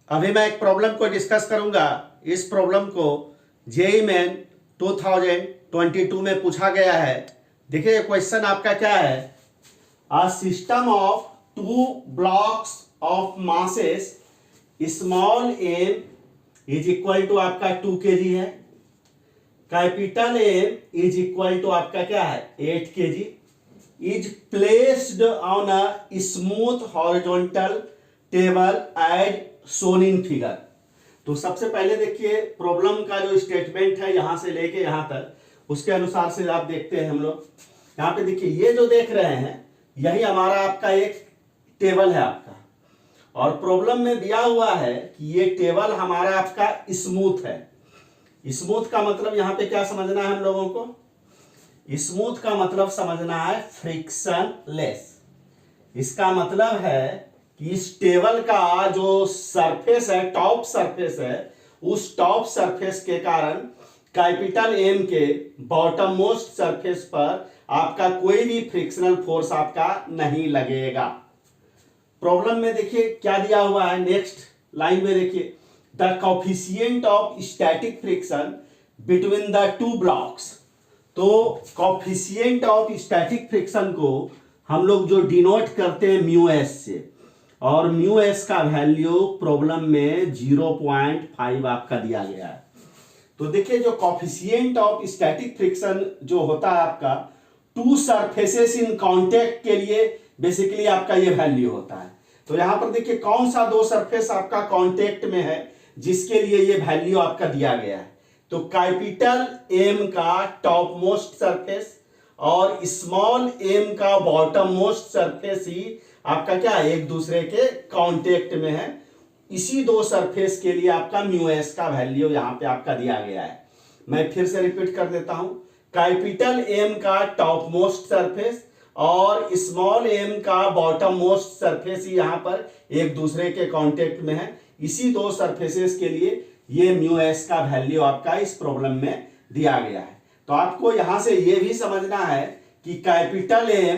अभी मैं एक प्रॉब्लम को डिस्कस करूंगा। इस प्रॉब्लम को जेईई मेन 2022 में पूछा गया है। देखिए क्वेश्चन आपका क्या है, a system of two blocks of masses small M is equal to आपका 2 kg है, capital M is equal to आपका क्या है 8 kg, is placed on a smooth horizontal table as shown in figure. तो सबसे पहले देखिए प्रॉब्लम का जो स्टेटमेंट है यहां से लेके यहां तक, उसके अनुसार से आप देखते हैं हम लोग। यहां पे देखिए ये जो देख रहे हैं यही हमारा आपका एक टेबल है आपका, और प्रॉब्लम में दिया हुआ है कि ये टेबल हमारा आपका स्मूथ है। स्मूथ का मतलब यहां पे क्या समझना है हम लोगों को, स्मूथ का मतलब समझना है फ्रिक्शन लेस। इसका मतलब है कि इस टेबल का जो सरफेस है, टॉप सरफेस है, उस टॉप सरफेस के कारण कैपिटल एम के बॉटम मोस्ट सरफेस पर आपका कोई भी फ्रिक्शनल फोर्स आपका नहीं लगेगा। प्रॉब्लम में देखिए क्या दिया हुआ है, नेक्स्ट लाइन में देखिए, the coefficient of static friction between the two blocks. तो कोफिशिएंट ऑफ स्टैटिक फ्रिक्शन को हम लोग जो डिनोट करते हैं म्यू एस से, और म्यू एस का वैल्यू प्रॉब्लम में 0.5 आपका दिया गया है। तो देखिए जो कोफिशिएंट ऑफ स्टैटिक फ्रिक्शन जो होता है आपका टू सरफेसेस इन कांटेक्ट के लिए बेसिकली आपका ये वैल्यू होता है। तो यहां पर देखिए कौन सा दो सरफेस आपका कांटेक्ट में है जिसके लिए ये वैल्यू आपका दिया गया है। तो कैपिटल एम का टॉप मोस्ट सरफेस और स्मॉल एम का बॉटम मोस्ट सरफेस ही आपका क्या है एक दूसरे के कांटेक्ट में है। इसी दो सरफेस के लिए आपका म्यू एस का वैल्यू यहां पे आपका दिया गया है। मैं फिर से रिपीट कर देता हूं, कैपिटल एम का टॉप मोस्ट सरफेस और स्मॉल एम का बॉटम मोस्ट सरफेस ही यहां पर एक दूसरे के कांटेक्ट में है। इसी दो सरफेसेस के लिए ये म्यू एस का वैल्यू आपका इस प्रॉब्लम में दिया गया है। तो आपको यहां से ये भी समझना है कि कैपिटल एम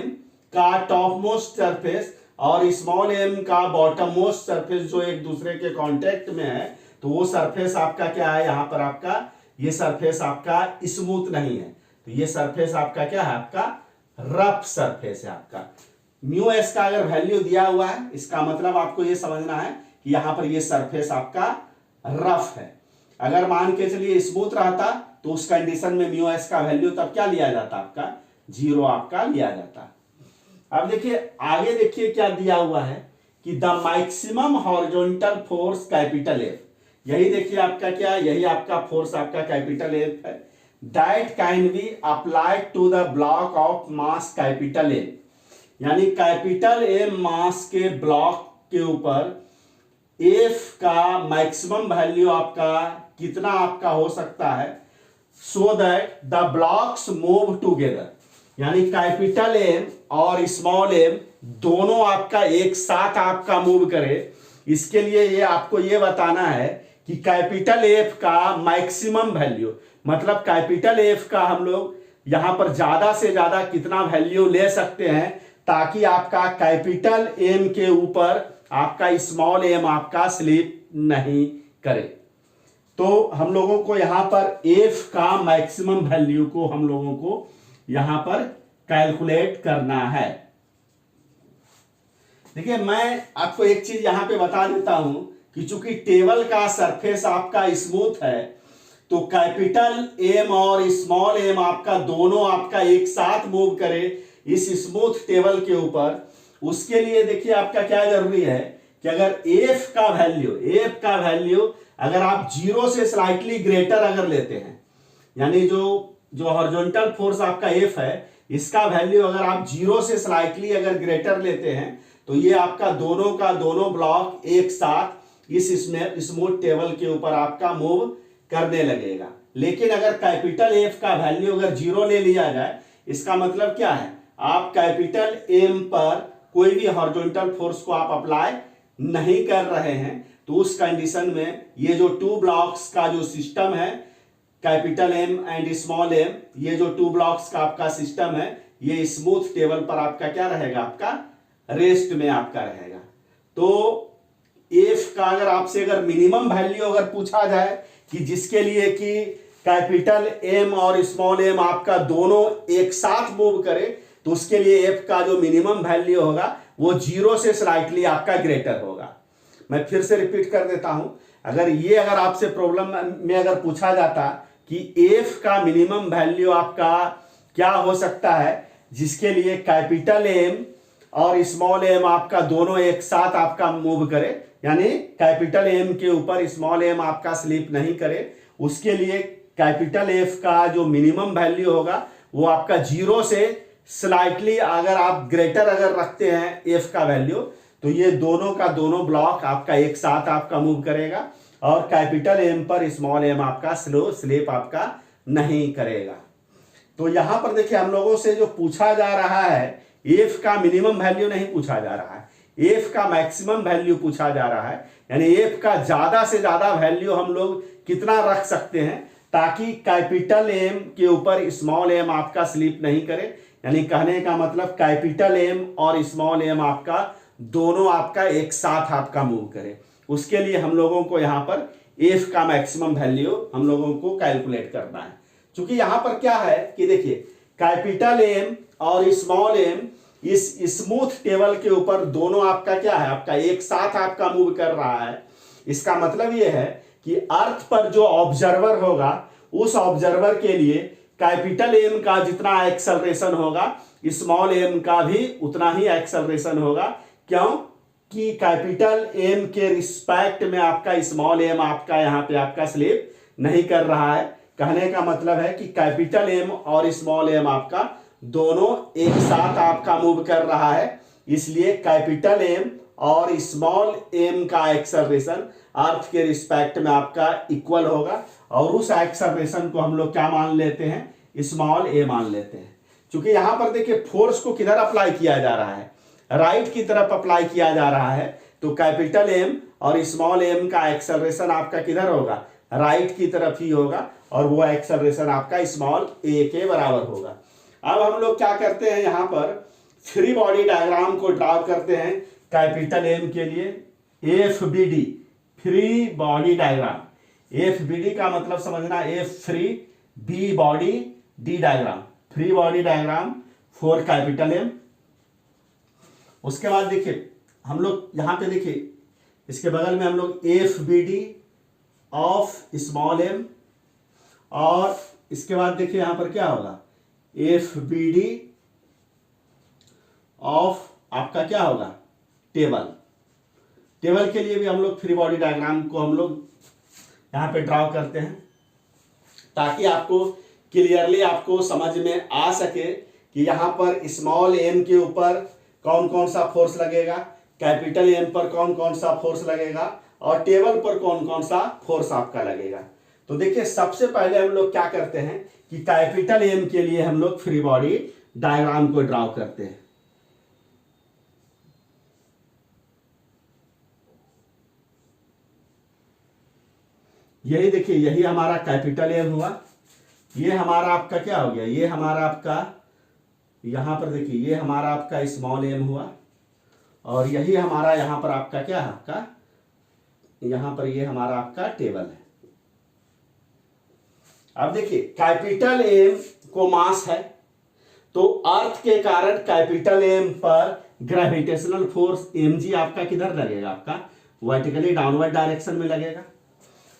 का टॉप मोस्ट सरफेस और स्मॉल एम का बॉटम मोस्ट सरफेस जो एक दूसरे के कांटेक्ट में है, तो वो सरफेस आपका क्या है, यहां पर आपका ये सरफेस आपका स्मूथ नहीं है। तो ये सरफेस आपका क्या है, आपका रफ सरफेस है आपका। म्यू एस का अगर वैल्यू दिया हुआ है इसका मतलब आपको ये समझना है कि यहां पर ये सरफेस आपका रफ है। अगर मान के चलिए स्मूथ रहता तो उस कंडीशन में म्यू एस का वैल्यू तब क्या लिया जाता, आपका 0 आपका लिया जाता। अब देखिए आगे देखिए क्या दिया हुआ है कि the maximum horizontal force capital F, यही देखिए आपका क्या, यही आपका फोर्स आपका कैपिटल एफ है, that can be applied to the block of mass capital M. यानी कैपिटल एम मास के ब्लॉक के ऊपर एफ का मैक्सिमम वैल्यू आपका कितना आपका हो सकता है, so that the blocks move together. यानी कैपिटल एम और स्मॉल एम दोनों आपका एक साथ आपका मूव करे। इसके लिए ये आपको ये बताना है कि कैपिटल एफ का मैक्सिमम वैल्यू, मतलब कैपिटल एफ का हम लोग यहां पर ज्यादा से ज्यादा कितना वैल्यू ले सकते हैं ताकि आपका कैपिटल एम के ऊपर आपका स्मॉल एम आपका स्लिप नहीं करे। तो हम लोगों को यहां पर एफ का मैक्सिमम वैल्यू को हम लोगों को यहां पर कैलकुलेट करना है। देखिए मैं आपको एक चीज यहां पे बता देता हूं कि चूंकि टेबल का सरफेस आपका स्मूथ है, तो कैपिटल एम और स्मॉल एम आपका दोनों आपका एक साथ मूव करे इस स्मूथ टेबल के ऊपर। उसके लिए देखिए आपका क्या जरूरी है कि अगर एफ का वैल्यू अगर आप 0 से स्लाइटली ग्रेटर अगर लेते हैं, यानी जो हॉरिजॉन्टल फोर्स आपका एफ है इसका वैल्यू अगर आप 0 से स्लाइटली अगर ग्रेटर लेते हैं तो ये आपका दोनों का दोनों ब्लॉक एक साथ इस स्मूथ टेबल के ऊपर आपका मूव करने लगेगा। लेकिन अगर कैपिटल एफ का वैल्यू अगर 0 ले लिया जाए, इसका मतलब क्या है, आप कैपिटल एम पर कोई भी हॉरिजॉन्टल फोर्स को आप अप्लाई नहीं कर रहे हैं, तो उस कंडीशन में ये जो टू ब्लॉक्स का जो सिस्टम है capital M and small M, ये जो टू ब्लॉक्स का आपका सिस्टम है ये स्मूथ टेबल पर आपका क्या रहेगा, आपका रेस्ट में आपका रहेगा। तो एफ का अगर आपसे अगर मिनिमम वैल्यू अगर पूछा जाए कि जिसके लिए कि कैपिटल एम और स्मॉल एम आपका दोनों एक साथ मूव करे, तो उसके लिए एफ का जो मिनिमम वैल्यू होगा वो 0 से स्लाइटली आपका ग्रेटर होगा। मैं फिर से रिपीट कर देता हूं, अगर आपसे प्रॉब्लम में अगर पूछा जाता कि एफ का मिनिमम वैल्यू आपका क्या हो सकता है जिसके लिए कैपिटल एम और स्मॉल एम आपका दोनों एक साथ आपका मूव करे, यानी कैपिटल एम के ऊपर स्मॉल एम आपका स्लिप नहीं करे, उसके लिए कैपिटल एफ का जो मिनिमम वैल्यू होगा वो आपका 0 से स्लाइटली अगर आप ग्रेटर अगर रखते हैं एफ का वैल्यू, तो ये दोनों का दोनों ब्लॉक आपका एक साथ आपका मूव करेगा और कैपिटल एम पर स्मॉल एम आपका स्लिप आपका नहीं करेगा। तो यहां पर देखिए हम लोगों से जो पूछा जा रहा है एफ का मिनिमम वैल्यू नहीं पूछा जा रहा है, एफ का मैक्सिमम वैल्यू पूछा जा रहा है, यानी एफ का ज्यादा से ज्यादा वैल्यू हम लोग कितना रख सकते हैं ताकि कैपिटल एम के ऊपर स्मॉल एम आपका स्लिप नहीं करे, यानी कहने का मतलब कैपिटल एम और स्मॉल एम आपका दोनों आपका एक साथ आपका मूव करे। उसके लिए हम लोगों को यहाँ पर एफ का मैक्सिमम वैल्यू हम लोगों को कैलकुलेट करना है। क्योंकि यहाँ पर क्या है कि देखिए कैपिटल एम और स्मॉल एम इस स्मूथ टेबल के ऊपर दोनों आपका क्या है, आपका एक साथ आपका मूव कर रहा है। इसका मतलब यह है कि अर्थ पर जो ऑब्जर्वर होगा उस ऑब्जर्वर के लिए कैपिटल एम का जितना एक्सेलरेशन होगा स्मॉल एम का भी उतना ही एक्सेलरेशन होगा। क्यों कि कैपिटल एम के रिस्पेक्ट में आपका स्मॉल एम आपका यहाँ पे आपका स्लिप नहीं कर रहा है। कहने का मतलब है कि कैपिटल एम और स्मॉल एम आपका दोनों एक साथ आपका मूव कर रहा है, इसलिए कैपिटल एम और स्मॉल एम का एक्सेलरेशन अर्थ के रिस्पेक्ट में आपका इक्वल होगा और उस एक्सेलरेशन को हम लोग क्या मान लेते हैं, स्मॉल ए मान लेते हैं। क्योंकि यहां पर देखिए फोर्स को किधर अप्लाई किया जा रहा है, राइट की तरफ अप्लाई किया जा रहा है, तो कैपिटल एम और स्मॉल एम का एक्सेलरेशन आपका किधर होगा, राइट की तरफ ही होगा और वो एक्सेलरेशन आपका स्मॉल ए के बराबर होगा। अब हम लोग क्या करते हैं, यहाँ पर फ्री बॉडी डायग्राम को ड्रॉ करते हैं कैपिटल एम के लिए। F B D free body diagram, F B D का मतलब समझना F free B body D diagram, free body diagram for capital M. उसके बाद देखिए हम लोग यहाँ पे देखिए इसके बगल में हम लोग F B D of small M, और इसके बाद देखिए यहां पर क्या होगा, एफ बी डी ऑफ आपका क्या होगा, टेबल। टेबल के लिए भी हम लोग फ्री बॉडी डायग्राम को हम लोग यहां पे ड्रॉ करते हैं ताकि आपको क्लियरली आपको समझ में आ सके कि यहां पर स्मॉल एम के ऊपर कौन कौन सा फोर्स लगेगा, कैपिटल एम पर कौन कौन सा फोर्स लगेगा और टेबल पर कौन कौन सा फोर्स आपका लगेगा। तो देखिए सबसे पहले हम लोग क्या करते हैं कि कैपिटल एम के लिए हम लोग फ्री बॉडी डायग्राम को ड्रॉ करते हैं। यही देखिए यही हमारा कैपिटल एम हुआ, ये हमारा आपका क्या हो गया, ये हमारा आपका यहां पर देखिए ये हमारा आपका स्मॉल एम हुआ और यही हमारा यहां पर आपका क्या है, आपका यहां पर ये हमारा आपका टेबल है। अब देखिए कैपिटल एम को मास है तो अर्थ के कारण कैपिटल एम पर ग्रेविटेशनल फोर्स mg आपका किधर लगेगा, आपका वर्टिकली डाउनवर्ड डायरेक्शन में लगेगा।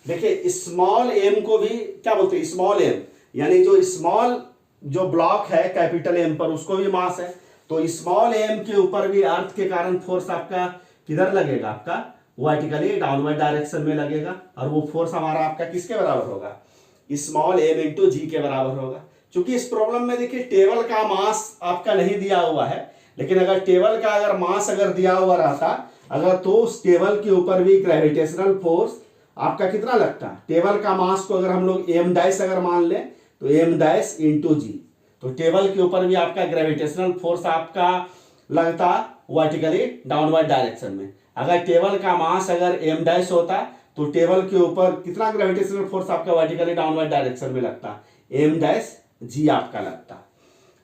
देखिए स्मॉल एम को भी क्या बोलते हैं, स्मॉल एम यानी जो स्मॉल जो ब्लॉक है कैपिटल एम पर उसको भी मास है, तो स्मॉल एम के ऊपर भी अर्थ के कारण फोर्स आपका किधर लगेगा, आपका वर्टिकली डाउनवर्ड डायरेक्शन में लगेगा और वो फोर्स हमारा आपका किसके बराबर होगा, स्मॉल एम इंटू जी के बराबर होगा। क्योंकि इस प्रॉब्लम में देखिए टेबल का मास आपका नहीं दिया हुआ है, लेकिन अगर टेबल का अगर मास अगर दिया हुआ रहता अगर तो उस टेबल के ऊपर भी ग्रेविटेशनल फोर्स आपका कितना लगता, टेबल का मास को अगर हम लोग एम डैश अगर मान लें तो एम डैश इंटू जी, तो टेबल के ऊपर भी आपका ग्रेविटेशनल फोर्स आपका लगता वर्टिकली डाउनवर्ड डायरेक्शन में। अगर टेबल का मास अगर एम डैश होता तो टेबल के ऊपर कितना ग्रेविटेशनल फोर्स आपका वर्टिकली डाउनवर्ड डायरेक्शन में लगता, एम डैश जी आपका लगता।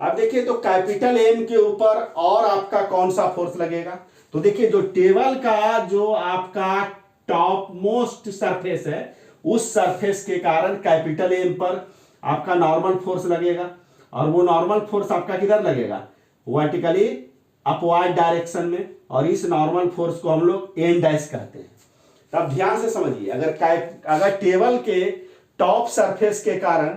अब देखिए तो कैपिटल एम के ऊपर और आपका कौन सा फोर्स लगेगा, तो देखिए जो टेबल का जो आपका टॉप मोस्ट सरफेस है उस सरफेस के कारण कैपिटल एम पर आपका नॉर्मल फोर्स लगेगा, और वो नॉर्मल फोर्स आपका किधर लगेगा, वर्टिकली अपवर्ड डायरेक्शन में, और इस नॉर्मल फोर्स को हम लोग एन डैश कहते हैं। तब ध्यान से समझिए, अगर टेबल के टॉप सरफेस के कारण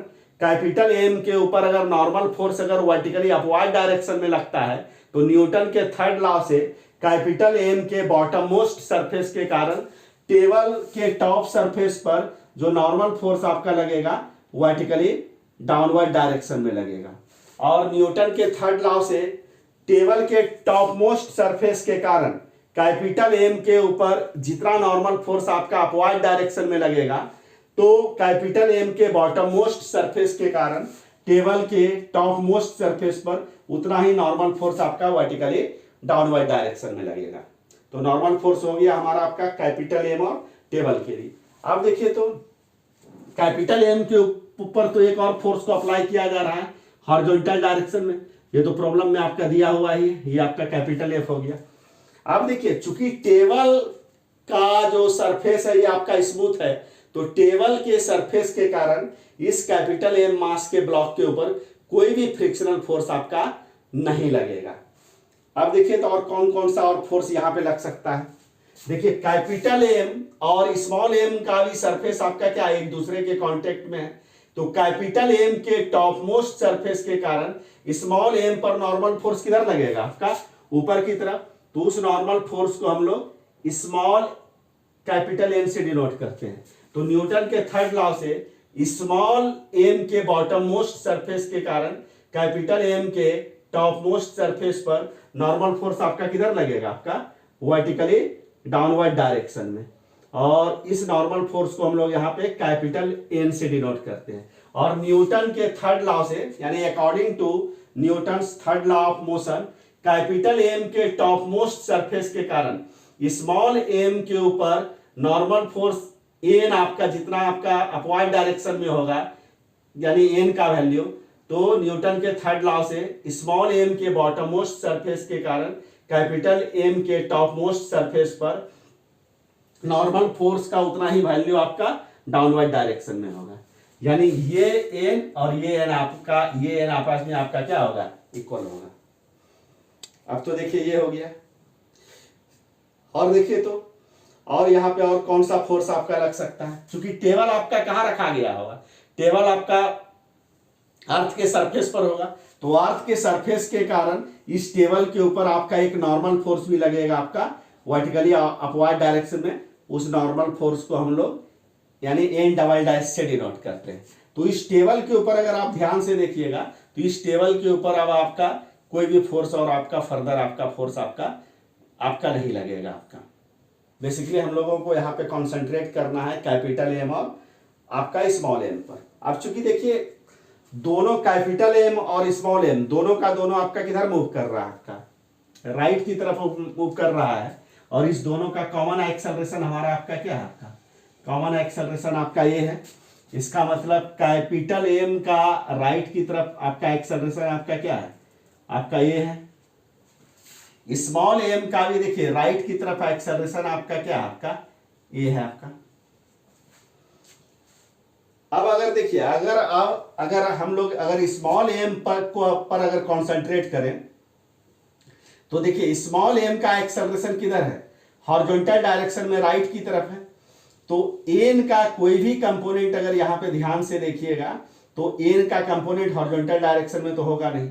कैपिटल एम के ऊपर अगर नॉर्मल फोर्स अगर वर्टिकली अपवर्ड डायरेक्शन में लगता है, तो न्यूटन के थर्ड लॉ से कैपिटल एम के बॉटम मोस्ट सरफेस के कारण टेबल के टॉप सरफेस पर जो नॉर्मल फोर्स आपका लगेगा वर्टिकली डाउनवर्ड डायरेक्शन में लगेगा। और न्यूटन के थर्ड लॉ से टेबल के टॉप मोस्ट सरफेस के कारण कैपिटल एम के ऊपर जितना नॉर्मल फोर्स आपका अपवर्ड डायरेक्शन में लगेगा, तो कैपिटल एम के बॉटम मोस्ट सरफेस के कारण टेबल के टॉप मोस्ट सरफेस पर उतना ही नॉर्मल फोर्स आपका वर्टिकली डाउनवर्ड डायरेक्शन में लगेगा। तो नॉर्मल फोर्स हो गया हमारा आपका कैपिटल एम और टेबल के लिए। अब देखिए तो कैपिटल एम के ऊपर तो एक और फोर्स को अप्लाई किया जा रहा है हॉरिजॉन्टल डायरेक्शन में, ये तो प्रॉब्लम में आपका दिया हुआ ही, ये आपका कैपिटल एफ हो गया। अब देखिए चूंकि टेबल का जो सरफेस है ये आपका स्मूथ है, तो टेबल के सरफेस के कारण इस कैपिटल एम मास के ब्लॉक के ऊपर कोई भी फ्रिक्शनल फोर्स आपका नहीं लगेगा। अब देखिए तो और कौन कौन सा और फोर्स यहां पे लग सकता है। देखिए कैपिटल एम और स्मॉल एम का भी सरफेस आपका क्या एक दूसरे के कांटेक्ट में है, तो कैपिटल एम के टॉप मोस्ट सरफेस के कारण स्मॉल एम पर नॉर्मल फोर्स किधर लगेगा आपका ऊपर की तरफ, तो उस नॉर्मल फोर्स को हम लोग स्मॉल कैपिटल एम से डिनोट करते हैं। तो न्यूटन के थर्ड लॉ से स्मॉल एम के बॉटम मोस्ट सरफेस के कारण कैपिटल एम के टॉप मोस्ट सरफेस पर नॉर्मल फोर्स आपका किधर लगेगा आपका वर्टिकली डाउनवर्ड डायरेक्शन में, और इस नॉर्मल फोर्स को हम लोग यहाँ पे कैपिटल एन से डिनोट करते हैं। और न्यूटन के थर्ड लॉ से यानी according to Newton's third law of motion capital M के टॉप मोस्ट सरफेस के कारण स्मॉल एम के ऊपर नॉर्मल फोर्स एन आपका जितना आपका अपवर्ड डायरेक्शन में होगा यानी एन का वैल्यू, तो न्यूटन के थर्ड लॉ से स्मॉल एम के बॉटम मोस्ट सरफेस के कारण कैपिटल एम के टॉप मोस्ट सरफेस पर नॉर्मल फोर्स का उतना ही वैल्यू आपका डाउनवर्ड डायरेक्शन में होगा, यानी ये एन और ये एन आपका ये एन आपस में आपका क्या होगा इक्वल होगा। अब तो देखिए ये हो गया, और देखिए तो और यहाँ पे और कौन सा फोर्स आपका लग सकता है, क्योंकि टेबल आपका कहाँ रखा गया होगा, टेबल आपका अर्थ के सरफेस पर होगा, तो अर्थ के सरफेस के कारण इस टेबल के ऊपर आपका एक नॉर्मल फोर्स भी लगेगा आपका वर्टिकली अपवर्ड डायरेक्शन में, उस नॉर्मल फोर्स को हम लोग यानी एन डबल डैश से डिनोट करते हैं। तो इस टेबल के ऊपर अगर आप ध्यान से देखिएगा तो इस टेबल के ऊपर अब आपका कोई भी फोर्स और आपका फर्दर आपका फोर्स आपका नहीं लगेगा। आपका बेसिकली हम लोगों को यहाँ पे कॉन्सेंट्रेट करना है कैपिटल एम और आपका स्मॉल एम पर। अब चूंकि देखिए दोनों कैपिटल एम और स्मॉल एम दोनों का दोनों आपका किधर मूव कर रहा है, आपका राइट की तरफ मूव कर रहा है, और इस दोनों का कॉमन एक्सेलरेशन हमारा आपका क्या है, आपका कॉमन एक्सेलरेशन आपका ये है। इसका मतलब कैपिटल एम का राइट की तरफ आपका एक्सेलरेशन आपका क्या है, आपका ये है। स्मॉल एम का भी देखिए राइट की तरफ एक्सेलरेशन आपका क्या है, आपका ये है आपका। अब अगर देखिए अगर हम लोग अगर स्मॉल एम पर अगर कंसंट्रेट करें तो देखिए स्मॉल एम का एक्सेलरेशन किधर है, हॉरिजॉन्टल डायरेक्शन में राइट की तरफ है। तो एन का कोई भी कंपोनेंट अगर यहां पे ध्यान से देखिएगा तो एन का कंपोनेंट हॉरिजॉन्टल डायरेक्शन में तो होगा नहीं,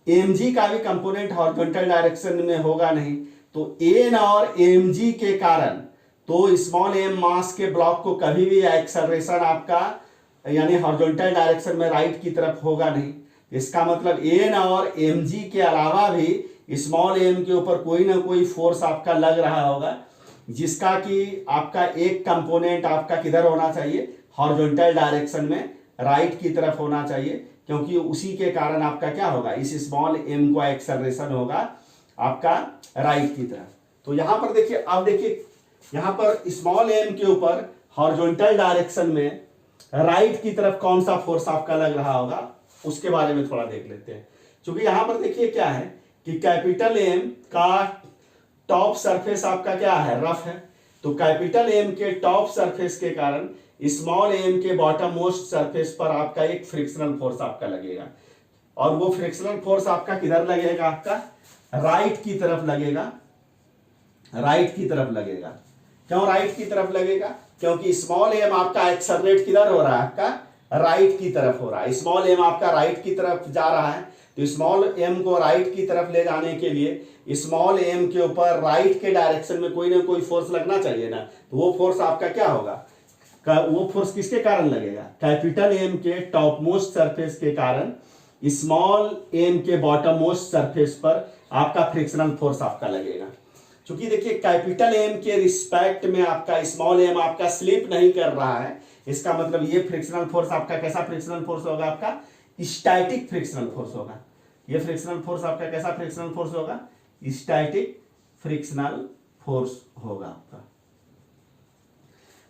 एम जी का भी कंपोनेंट हॉरिजॉन्टल डायरेक्शन में होगा नहीं। तो एन और एम जी के कारण तो स्मॉल एम मास के ब्लॉक को कभी भी एक्सेलरेशन आपका यानी हॉरिजॉन्टल डायरेक्शन में राइट की तरफ होगा नहीं। इसका मतलब एन और एम जी के अलावा भी स्मॉल एम के ऊपर कोई ना कोई फोर्स आपका लग रहा होगा, जिसका कि आपका एक कंपोनेंट आपका किधर होना चाहिए, हॉरिजॉन्टल डायरेक्शन में राइट की तरफ होना चाहिए, क्योंकि उसी के कारण आपका क्या होगा, इस स्मॉल एम को एक्सेलरेशन होगा आपका राइट की तरफ। तो यहां पर देखिए, अब देखिए यहां पर स्मॉल एम के ऊपर हॉरिजॉन्टल डायरेक्शन में राइट की तरफ कौन सा फोर्स आपका लग रहा होगा, उसके बारे में थोड़ा देख लेते हैं। क्योंकि यहां पर देखिए क्या है कि कैपिटल एम का टॉप सरफेस आपका क्या है, रफ है, तो कैपिटल एम के टॉप सरफेस के कारण स्मॉल एम के बॉटम मोस्ट सरफेस पर आपका एक फ्रिक्शनल फोर्स आपका लगेगा, और वो फ्रिक्शनल फोर्स आपका किधर लगेगा, आपका राइट की तरफ लगेगा, राइट की तरफ लगेगा। क्यों राइट की तरफ लगेगा, क्योंकि स्मॉल एम आपका एक्सेलरेट किधर हो रहा है, आपका राइट की तरफ हो रहा है। स्मॉल एम आपका राइट की तरफ जा रहा है, तो स्मॉल एम को राइट की तरफ ले जाने के लिए स्मॉल एम के ऊपर राइट के डायरेक्शन में कोई ना कोई फोर्स लगना चाहिए ना, तो वो फोर्स आपका क्या होगा, वो फोर्स किसके कारण लगेगा, कैपिटल एम के टॉप मोस्ट सरफेस के कारण स्मॉल एम के बॉटम मोस्ट सरफेस पर आपका फ्रिक्शनल फोर्स आपका लगेगा। क्योंकि देखिए कैपिटल एम के रिस्पेक्ट में आपका स्मॉल एम आपका स्लिप नहीं कर रहा है, इसका मतलब ये फ्रिक्शनल फोर्स आपका कैसा फ्रिक्शनल फोर्स होगा, आपका स्टैटिक फ्रिक्शनल फोर्स होगा। ये फ्रिक्शनल फोर्स आपका कैसा फ्रिक्शनल फोर्स होगा, स्टैटिक फ्रिक्शनल फोर्स होगा आपका।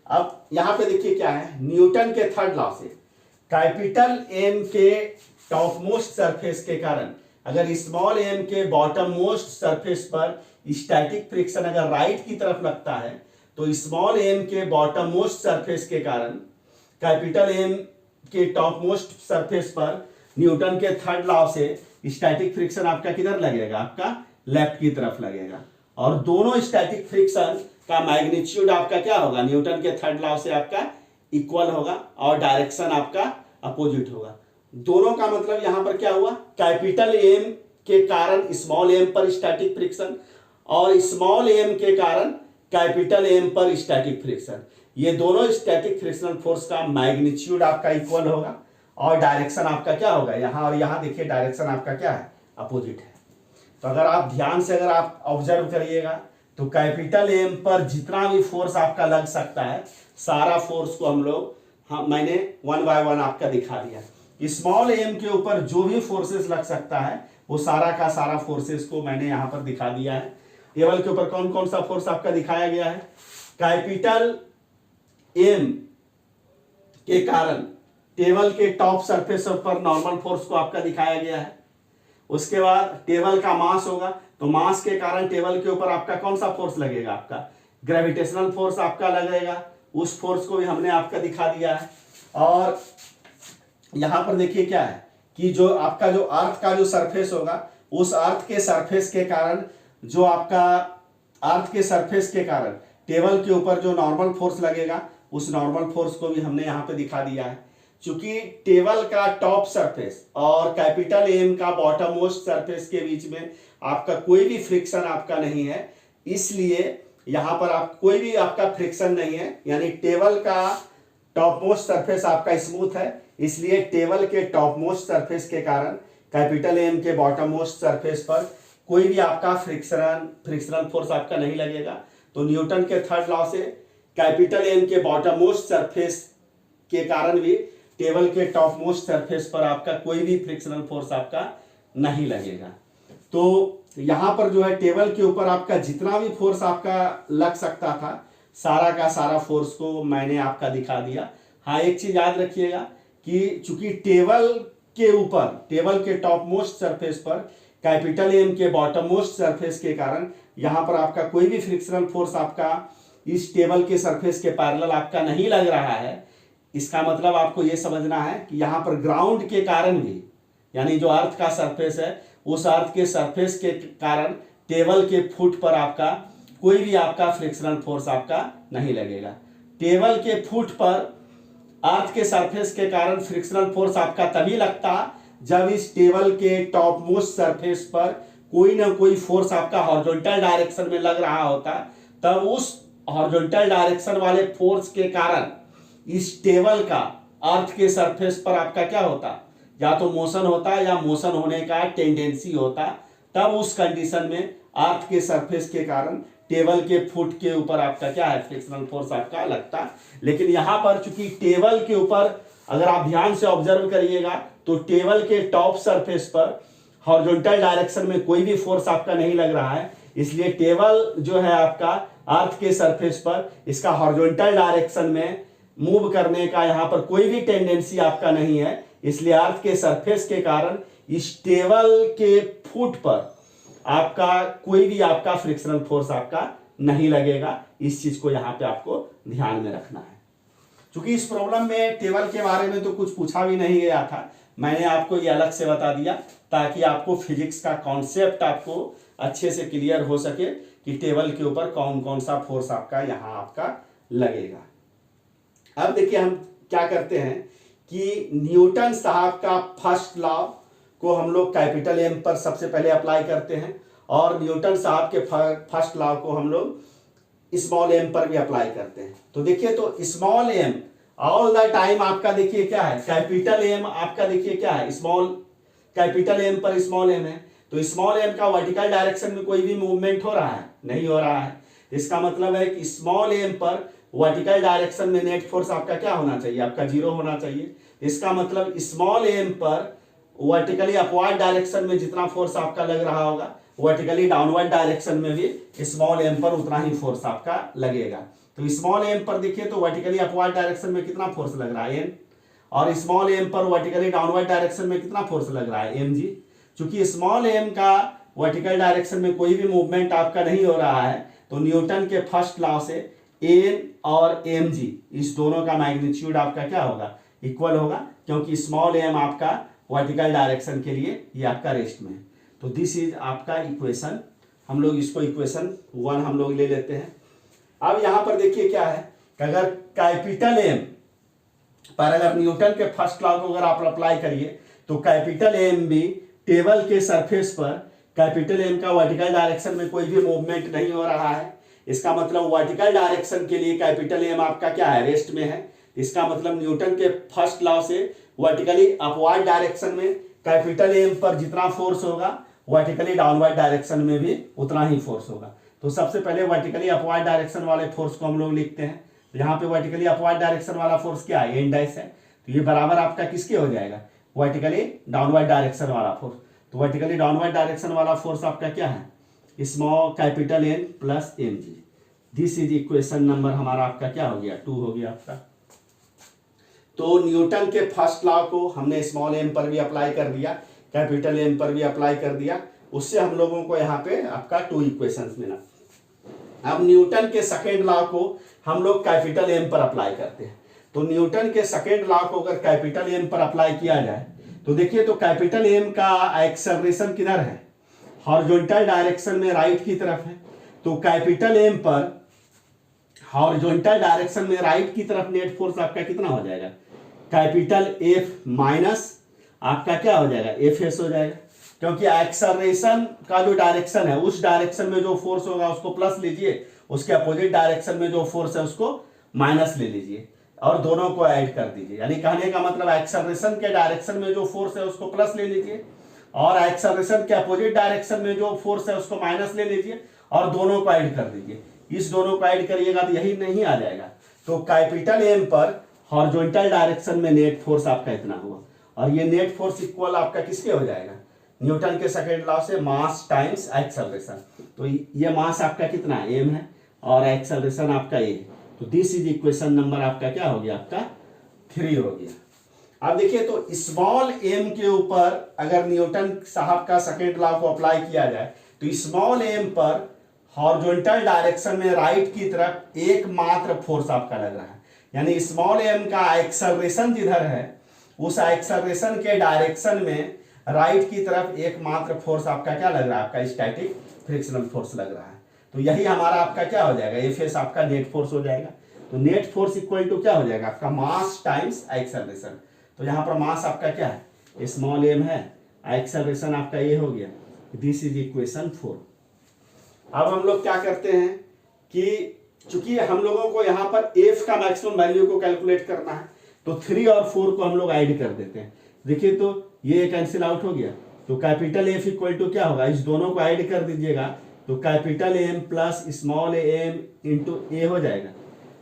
अब यहां पे देखिए क्या है, न्यूटन के थर्ड लॉ से कैपिटल एम के टॉप मोस्ट सरफेस के कारण अगर स्मॉल एम के बॉटम मोस्ट सरफेस पर स्टैटिक फ्रिक्शन अगर राइट की तरफ लगता है, तो स्मॉल एम के बॉटम मोस्ट सरफेस के कारण कैपिटल एम के टॉप मोस्ट सरफेस पर न्यूटन के थर्ड लॉ से स्टैटिक फ्रिक्शन आपका किधर लगेगा, आपका लेफ्ट की तरफ लगेगा, और दोनों स्टैटिक फ्रिक्शन का मैग्नीट्यूड आपका क्या होगा, न्यूटन के थर्ड लॉ से आपका इक्वल होगा, और डायरेक्शन आपका अपोजिट होगा। दोनों का मतलब यहां पर क्या हुआ, कैपिटल एम के कारण स्मॉल एम पर स्टैटिक फ्रिक्शन और स्मॉल एम के कारण कैपिटल एम पर स्टैटिक फ्रिक्शन, ये दोनों स्टैटिक फ्रिक्शनल फोर्स का मैग्नीट्यूड आपका इक्वल होगा, और डायरेक्शन आपका क्या होगा, यहां और यहां देखिए डायरेक्शन आपका क्या है, अपोजिट है। तो अगर आप ध्यान से अगर आप ऑब्जर्व करिएगा तो कैपिटल एम पर जितना भी फोर्स आपका लग सकता है, सारा फोर्स को हम लोग, हाँ मैंने वन बाय वन आपका दिखा दिया। स्मॉल एम के ऊपर जो भी फोर्सेस लग सकता है वो सारा का सारा फोर्सेस को मैंने यहां पर दिखा दिया है। टेबल के ऊपर कौन कौन सा फोर्स आपका दिखाया गया है, कैपिटल एम के कारण टेबल के टॉप सरफेस पर नॉर्मल फोर्स को आपका दिखाया गया है। उसके बाद टेबल का मास होगा, तो मास के कारण टेबल के ऊपर आपका कौन सा फोर्स लगेगा, आपका ग्रेविटेशनल फोर्स आपका लगेगा, उस फोर्स को भी हमने आपका दिखा दिया है। और यहां पर देखिए क्या है कि जो आपका जो अर्थ का जो सरफेस होगा, उस अर्थ के सरफेस के कारण जो आपका अर्थ के सरफेस के कारण टेबल के ऊपर जो नॉर्मल फोर्स लगेगा, उस नॉर्मल फोर्स को भी हमने यहां पे दिखा दिया है। क्योंकि टेबल का टॉप सरफेस और कैपिटल एम का बॉटम मोस्ट सरफेस के बीच में आपका कोई भी फ्रिक्शन आपका नहीं है, इसलिए यहां पर आप कोई भी आपका फ्रिक्शन नहीं है, यानी टेबल का टॉप मोस्ट सरफेस आपका स्मूथ है, इसलिए टेबल के टॉप मोस्ट सरफेस के कारण कैपिटल एम के बॉटम मोस्ट सरफेस पर कोई भी आपका फ्रिक्शनल फोर्स आपका नहीं लगेगा। तो न्यूटन के थर्ड लॉ से कैपिटल एम के बॉटम मोस्ट सरफेस के कारण भी टेबल के टॉप मोस्ट सरफेस पर आपका कोई भी फ्रिक्शनल फोर्स आपका नहीं लगेगा। तो यहां पर जो है टेबल के ऊपर आपका जितना भी फोर्स आपका लग सकता था, सारा का सारा फोर्स को मैंने आपका दिखा दिया। हाँ, एक चीज याद रखिएगा कि चूंकि टेबल के ऊपर, टेबल के टॉप मोस्ट सरफेस पर कैपिटल एम के बॉटम मोस्ट सरफेस के कारण यहां पर आपका कोई भी फ्रिक्शनल फोर्स आपका इस टेबल के सरफेस के पैरेलल आपका नहीं लग रहा है। इसका मतलब आपको यह समझना है कि यहां पर ग्राउंड के कारण भी, यानी जो अर्थ का सरफेस है, उस अर्थ के सरफेस के कारण टेबल के फुट पर आपका कोई भी आपका फ्रिक्शनल फोर्स आपका नहीं लगेगा। टेबल के फुट पर अर्थ के सरफेस के कारण फ्रिक्शनल फोर्स आपका तभी लगता जब इस टेबल के टॉप मोस्ट सरफेस पर कोई ना कोई फोर्स आपका हॉरिजॉन्टल डायरेक्शन में लग रहा होता, तब उस हॉरिजॉन्टल डायरेक्शन वाले फोर्स के कारण इस टेबल का अर्थ के सरफेस पर आपका क्या होता, या तो मोशन होता या मोशन होने का टेंडेंसी होता। तब उस कंडीशन में अर्थ के सरफेस के कारण टेबल के फुट के ऊपर आपका क्या है, फ्रिक्शनल फोर्स आपका लगता। लेकिन यहां पर चूंकि टेबल के ऊपर अगर आप ध्यान से ऑब्जर्व करिएगा तो टेबल के टॉप सरफेस पर हॉरिजॉन्टल डायरेक्शन में कोई भी फोर्स आपका नहीं लग रहा है, इसलिए टेबल जो है आपका अर्थ के सरफेस पर इसका हॉरिजॉन्टल डायरेक्शन में मूव करने का यहां पर कोई भी टेंडेंसी आपका नहीं है। इसलिए अर्थ के सरफेस के कारण इस टेबल के फुट पर आपका कोई भी आपका फ्रिक्शनल फोर्स आपका नहीं लगेगा। इस चीज को यहाँ पे आपको ध्यान में रखना है। क्योंकि इस प्रॉब्लम में टेबल के बारे में तो कुछ पूछा भी नहीं गया था, मैंने आपको ये अलग से बता दिया ताकि आपको फिजिक्स का कॉन्सेप्ट आपको अच्छे से क्लियर हो सके कि टेबल के ऊपर कौन कौन सा फोर्स आपका यहाँ आपका लगेगा। अब देखिए हम क्या करते हैं कि न्यूटन साहब का फर्स्ट लॉ को हम लोग कैपिटल एम पर सबसे पहले अप्लाई करते हैं और न्यूटन साहब के फर्स्ट लॉ को हम लोग स्मॉल एम पर भी अप्लाई करते हैं। तो देखिए तो small am all the time आपका देखिए क्या है, कैपिटल एम आपका देखिए क्या है, स्मॉल कैपिटल एम पर स्मॉल एम है। तो स्मॉल एम का वर्टिकल डायरेक्शन में कोई भी मूवमेंट हो रहा है, नहीं हो रहा है। इसका मतलब है कि स्मॉल एम पर वर्टिकल डायरेक्शन में नेट फोर्स आपका क्या होना चाहिए, आपका 0 होना चाहिए। इसका मतलब स्मॉल एम पर वर्टिकली अपवर्ड डायरेक्शन में जितना फोर्स आपका लग रहा होगा, वर्टिकली डाउनवर्ड डायरेक्शन में भी स्मॉल एम पर उतना ही फोर्स आपका लगेगा। तो स्मॉल एम पर देखिए तो वर्टिकली अपवर्ड डायरेक्शन में कितना फोर्स लग रहा है, एन, और स्मॉल एम पर वर्टिकली डाउनवर्ड डायरेक्शन में कितना फोर्स लग रहा है, एम जी। चूंकि स्मॉल एम का वर्टिकल डायरेक्शन में कोई भी मूवमेंट आपका नहीं हो रहा है, तो न्यूटन के फर्स्ट लॉ से एन और एम जी इस दोनों का मैग्नीट्यूड आपका क्या होगा, इक्वल होगा, क्योंकि स्मॉल एम आपका वर्टिकल डायरेक्शन के लिए ये आपका रेस्ट में है। तो दिस इज आपका इक्वेशन, हम लोग इसको इक्वेशन 1 हम लोग ले लेते हैं। अब यहां पर देखिए क्या है कि अगर कैपिटल एम पर अगर न्यूटन के फर्स्ट लॉ को अगर आप अप्लाई करिए तो कैपिटल एम भी टेबल के सरफेस पर कैपिटल एम का वर्टिकल डायरेक्शन में कोई भी मूवमेंट नहीं हो रहा है। इसका मतलब वर्टिकल डायरेक्शन के लिए कैपिटल एम आपका क्या है, रेस्ट में है। इसका मतलब न्यूटन के फर्स्ट लॉ से वर्टिकली अपवर्ड डायरेक्शन में कैपिटल एम पर जितना फोर्स होगा वर्टिकली डाउनवर्ड डायरेक्शन में भी उतना ही फोर्स होगा। तो सबसे पहले वर्टिकली अपवर्ड डायरेक्शन वाले फोर्स को हम लोग लिखते हैं। तो यहाँ पे वर्टिकली अपवर्ड डायरेक्शन वाला फोर्स क्या है, एन डैश है। तो ये बराबर आपका किसके हो जाएगा, वर्टिकली डाउनवर्ड डायरेक्शन वाला फोर्स। तो वर्टिकली डाउनवर्ड डायरेक्शन वाला फोर्स आपका क्या है, small capital N plus M G. This is equation number हमारा आपका क्या हो गया, 2 हो गया आपका। तो न्यूटन के फर्स्ट लॉ को हमने स्मॉल एम पर भी अप्लाई कर दिया, कैपिटल एम पर भी अप्लाई कर दिया, उससे हम लोगों को यहाँ पे आपका 2 इक्वेशंस मिला। अब न्यूटन के सेकेंड लॉ को हम लोग कैपिटल एम पर अप्लाई करते हैं। तो न्यूटन के सेकेंड लॉ को अगर कैपिटल एम पर अप्लाई किया जाए तो देखिए तो कैपिटल एम का एक्सेलरेशन किधर है, हॉरिजॉन्टल डायरेक्शन में राइट की तरफ है। तो कैपिटल एम पर हॉरिजॉन्टल डायरेक्शन में राइट की तरफ नेट फोर्स आपका कितना हो जाएगा, कैपिटल एफ माइनस आपका क्या हो जाएगा, एफ एस हो जाएगा। क्योंकि एक्सेलरेशन का जो डायरेक्शन है उस डायरेक्शन में जो फोर्स होगा उसको प्लस लीजिए, उसके अपोजिट डायरेक्शन में जो फोर्स है उसको माइनस ले लीजिए और दोनों को ऐड कर दीजिए। यानी कहने का मतलब एक्सेलरेशन के डायरेक्शन में जो फोर्स है उसको प्लस ले लीजिए और एक्सेलरेशन के अपोजिट डायरेक्शन में जो फोर्स है उसको माइनस ले लीजिए और दोनों को ऐड कर दीजिए। इस दोनों को ऐड करिएगा तो यही नहीं आ जाएगा। तो कैपिटल एम पर हॉरिजॉन्टल डायरेक्शन में नेट फोर्स आपका इतना हुआ और ये नेट फोर्स इक्वल आपका किसके हो जाएगा, न्यूटन के सेकेंड लॉ से मास टाइम्स एक्सेलरेशन। तो ये मास आपका कितना है, एम है, और एक्सेलरेशन आपका ए है। तो दिस इज इक्वेशन नंबर आपका क्या हो गया, आपका 3 हो गया। अब देखिए तो स्मॉल एम के ऊपर अगर न्यूटन साहब का सेकेंड लॉ को अप्लाई किया जाए तो स्मॉल एम पर हॉरिजॉन्टल डायरेक्शन में राइट की तरफ एकमात्र फोर्स आपका लग रहा है। यानी स्मॉल एम का एक्सेलरेशन जिधर है उस एक्सेलरेशन के डायरेक्शन में राइट की तरफ एकमात्र फोर्स आपका क्या लग रहा है, आपका स्टैटिक फ्रिक्शनल फोर्स लग रहा है। तो यही हमारा आपका क्या हो जाएगा, एफ एस आपका नेट फोर्स हो जाएगा। तो नेट फोर्स इक्वल टू क्या हो जाएगा, आपका मास टाइम्स एक्सेलरेशन। तो यहाँ पर मास आपका क्या है, स्मॉल एम है, एक्सेलरेशन आपका ये हो गया। This is equation 4। अब हम लोग क्या करते हैं कि चूंकि हम लोगों को यहाँ पर एफ का मैक्सिमम वैल्यू को कैलकुलेट करना है तो 3 और 4 को हम लोग ऐड कर देते हैं। देखिए तो ये कैंसिल आउट हो गया। तो कैपिटल एफ इक्वल टू क्या होगा, इस दोनों को ऐड कर दीजिएगा तो capital M plus small M into A हो जाएगा।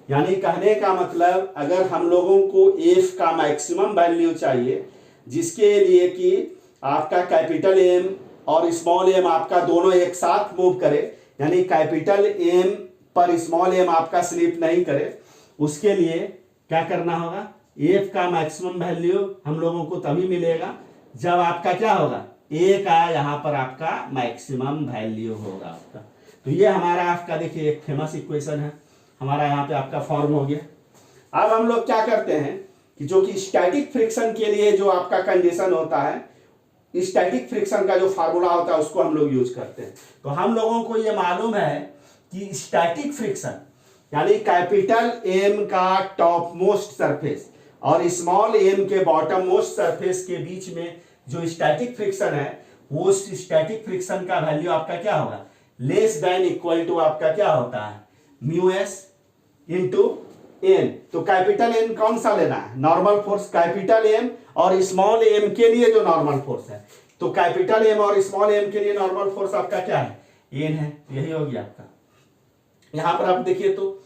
यानी कहने का मतलब अगर हम लोगों को एफ का मैक्सिमम वैल्यू चाहिए जिसके लिए कि आपका कैपिटल एम और स्मॉल एम आपका दोनों एक साथ मूव करे, यानी कैपिटल एम पर स्मॉल एम आपका स्लिप नहीं करे, उसके लिए क्या करना होगा, एफ का मैक्सिमम वैल्यू हम लोगों को तभी मिलेगा जब आपका क्या होगा, ए का यहाँ पर आपका मैक्सिमम वैल्यू होगा आपका। तो ये हमारा आपका देखिए एक फेमस इक्वेशन है, हमारा यहाँ पे आपका फॉर्म हो गया। अब हम लोग क्या करते हैं कि जो कि स्टैटिक फ्रिक्शन के लिए जो आपका कंडीशन होता है, स्टैटिक फ्रिक्शन का जो फार्मूला होता है उसको हम लोग यूज करते हैं। तो हम लोगों को ये मालूम है कि स्टैटिक फ्रिक्शन यानी कैपिटल एम का टॉप मोस्ट सरफेस और स्मॉल एम के बॉटम मोस्ट सरफेस के बीच में जो स्टैटिक फ्रिक्शन है, वो स्टैटिक फ्रिक्शन का वैल्यू आपका क्या होगा, लेस देन इक्वल टू आपका क्या होता है, म्यू एस इंटू एम। तो कैपिटल एम कौन सा लेना है, नॉर्मल फोर्स, कैपिटल एम और स्मॉल एम के लिए जो नॉर्मल फोर्स है। तो कैपिटल एम और स्मॉल एम के लिए नॉर्मल फोर्स आपका क्या है, एन है। यही हो गया आपका। यहां पर आप देखिए तो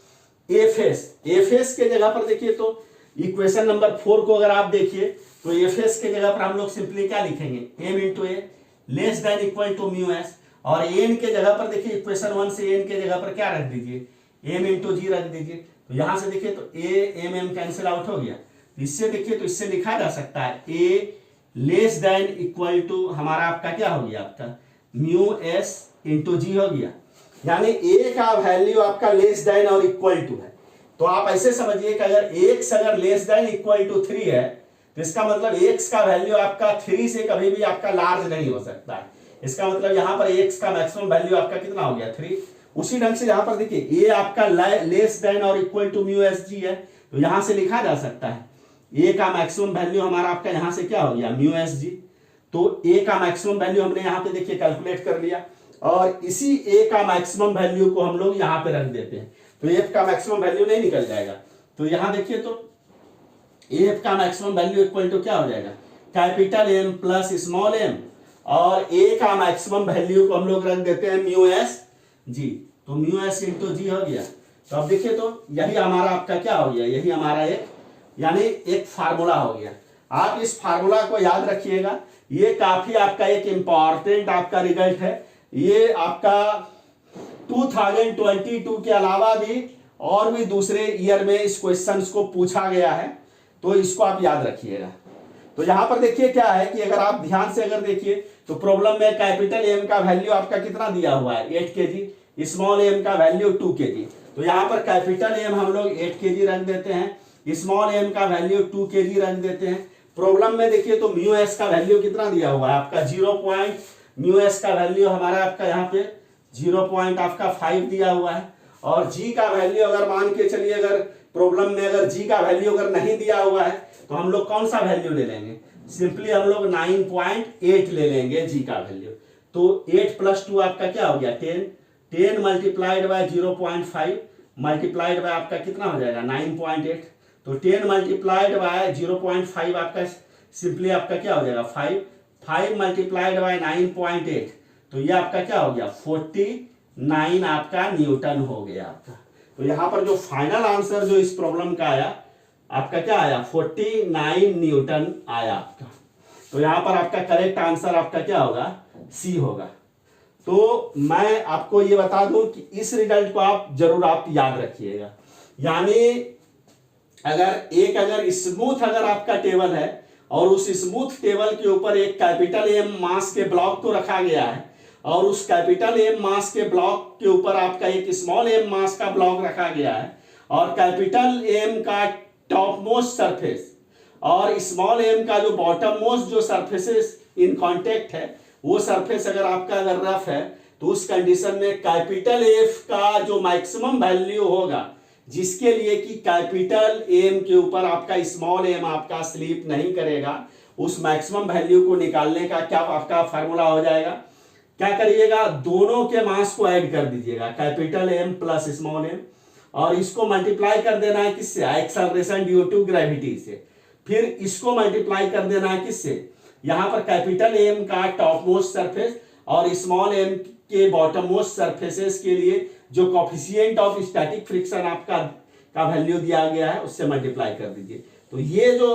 एफ एस के जगह पर देखिए तो इक्वेशन नंबर 4 को अगर आप देखिए तो एफ एस के जगह पर हम लोग सिंपली क्या लिखेंगे, M into A less than equal to mu S. और एन के जगह पर देखिए इक्वेशन 1 से एन के जगह पर क्या रख दीजिए, एम इंटू जी रख दीजिए। तो यहां से देखिए तो A M M cancel out हो गया। इससे देखिए तो इससे लिखा जा सकता है ए लेस देन इक्वल टू हमारा आपका क्या हो गया, आपका म्यू एस इंटू जी हो गया। यानी ए का वैल्यू आपका लेस देन और इक्वल टू है। तो आप ऐसे समझिए कि अगर x अगर लेस देन इक्वल टू 3 है तो इसका मतलब x का वैल्यू आपका 3 से कभी भी आपका लार्ज नहीं हो सकता है। इसका मतलब यहां पर x का मैक्सिमम वैल्यू आपका कितना हो गया, 3। उसी ढंग से यहां पर देखिए a आपका लेस देन और equal to mu S G है। तो यहां से लिखा जा सकता है a का मैक्सिमम वैल्यू हमारा आपका यहां से क्या हो गया, म्यू एस जी। तो a का मैक्सिमम वैल्यू हमने यहां पे देखिए कैलकुलेट कर लिया और इसी a का मैक्सिमम वैल्यू को हम लोग यहां पे रख देते हैं। तो एफ का मैक्सिमम वैल्यू नहीं निकल जाएगा। तो यहां देखिए तो एफ का मैक्सिमम वैल्यू इक्वल टू क्या हो जाएगा, capital M plus small M और ए का मैक्सिमम वैल्यू को हम लोग रख देते हैं म्यू एस जी। तो म्यू एस इंटू जी हो गया। तो अब देखिए तो यही हमारा आपका क्या हो गया, यही हमारा एक यानी एक फार्मूला हो गया। आप इस फार्मूला को याद रखिएगा, ये काफी आपका एक इंपॉर्टेंट आपका रिजल्ट है। ये आपका 2022 के अलावा भी और भी दूसरे ईयर में इस क्वेश्चंस को पूछा गया है, तो इसको आप याद रखिएगा। तो यहां पर देखिए क्या है कि अगर आप ध्यान से अगर देखिए तो प्रॉब्लम में कैपिटल एम का वैल्यू आपका कितना दिया हुआ है, 8 kg, स्मॉल एम का वैल्यू 2 kg। तो यहां पर कैपिटल एम हम लोग 8 kg रख देते हैं, स्मॉल एम का वैल्यू 2 kg रख देते हैं। प्रॉब्लम में देखिए तो म्यू एस का वैल्यू कितना दिया हुआ है आपका 0. म्यू एस का वैल्यू हमारा आपका यहाँ पे 0.5 दिया हुआ है। और जी का वैल्यू अगर मान के चलिए अगर प्रॉब्लम में अगर जी का वैल्यू अगर नहीं दिया हुआ है तो हम लोग कौन सा वैल्यू ले लेंगे, सिंपली हम लोग 9.8 ले लेंगे जी का वैल्यू। तो 8 + 2 आपका क्या हो गया 10 मल्टीप्लाइड बाय 0.5 मल्टीप्लाइड बाय आपका कितना हो जाएगा 9.8। तो 10 मल्टीप्लाइड बाय 0.5 आपका सिंपली आपका क्या हो जाएगा 5 मल्टीप्लाइड बाय 9.8। तो ये आपका क्या हो गया 49 आपका न्यूटन हो गया आपका। तो यहां पर जो फाइनल आंसर जो इस प्रॉब्लम का आया आपका क्या आया 49 न्यूटन आया आपका। तो यहां पर आपका करेक्ट आंसर आपका क्या होगा, सी होगा। तो मैं आपको ये बता दूं कि इस रिजल्ट को आप जरूर आप याद रखिएगा। यानी अगर स्मूथ अगर आपका टेबल है और उस स्मूथ टेबल के ऊपर एक कैपिटल एम मास के ब्लॉक को रखा गया है और उस कैपिटल एम मास के ब्लॉक के ऊपर आपका एक स्मॉल एम मास का ब्लॉक रखा गया है और कैपिटल एम का टॉप मोस्ट सरफेस और स्मॉल एम का जो बॉटम मोस्ट जो सरफेसेस इन कांटेक्ट है वो सरफेस अगर आपका अगर रफ है तो उस कंडीशन में कैपिटल एफ का जो मैक्सिमम वैल्यू होगा जिसके लिए कि कैपिटल एम के ऊपर आपका स्मॉल एम आपका स्लीप नहीं करेगा, उस मैक्सिमम वैल्यू को निकालने का क्या आपका फार्मूला हो जाएगा, क्या करिएगा दोनों के मास को ऐड कर दीजिएगा capital M plus small M और इसको मल्टीप्लाई कर देना है किससे, एक्सेलरेशन ड्यू टू ग्रेविटी से। फिर इसको मल्टीप्लाई कर देना है किससे, यहां पर कैपिटल एम का टॉप मोस्ट सरफेस और स्मॉल एम के बॉटम मोस्ट सरफेसेस के लिए जो कोफिशिएंट ऑफ स्टैटिक फ्रिक्शन आपका का वैल्यू दिया गया है उससे मल्टीप्लाई कर दीजिए। तो ये जो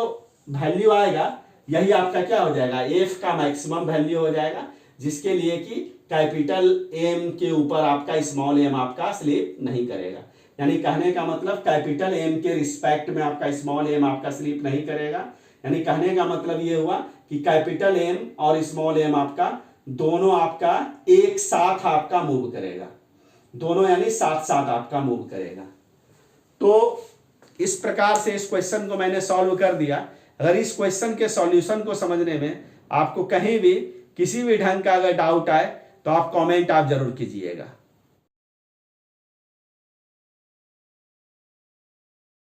वैल्यू आएगा यही आपका क्या हो जाएगा, एफ का मैक्सिमम वैल्यू हो जाएगा, जिसके लिए कि कैपिटल एम के ऊपर आपका स्मॉल एम आपका स्लीप नहीं करेगा। यानी कहने का मतलब कैपिटल एम के रिस्पेक्ट में आपका स्मॉल एम आपका स्लीप नहीं करेगा, यानी कहने का मतलब ये हुआ कि कैपिटल एम और स्मॉल एम आपका दोनों आपका एक साथ आपका मूव करेगा, दोनों यानी साथ साथ आपका मूव करेगा। तो इस प्रकार से इस क्वेश्चन को मैंने सॉल्व कर दिया। अगर इस क्वेश्चन के सॉल्यूशन को समझने में आपको कहीं भी किसी भी ढंग का अगर डाउट आए तो आप कमेंट आप जरूर कीजिएगा।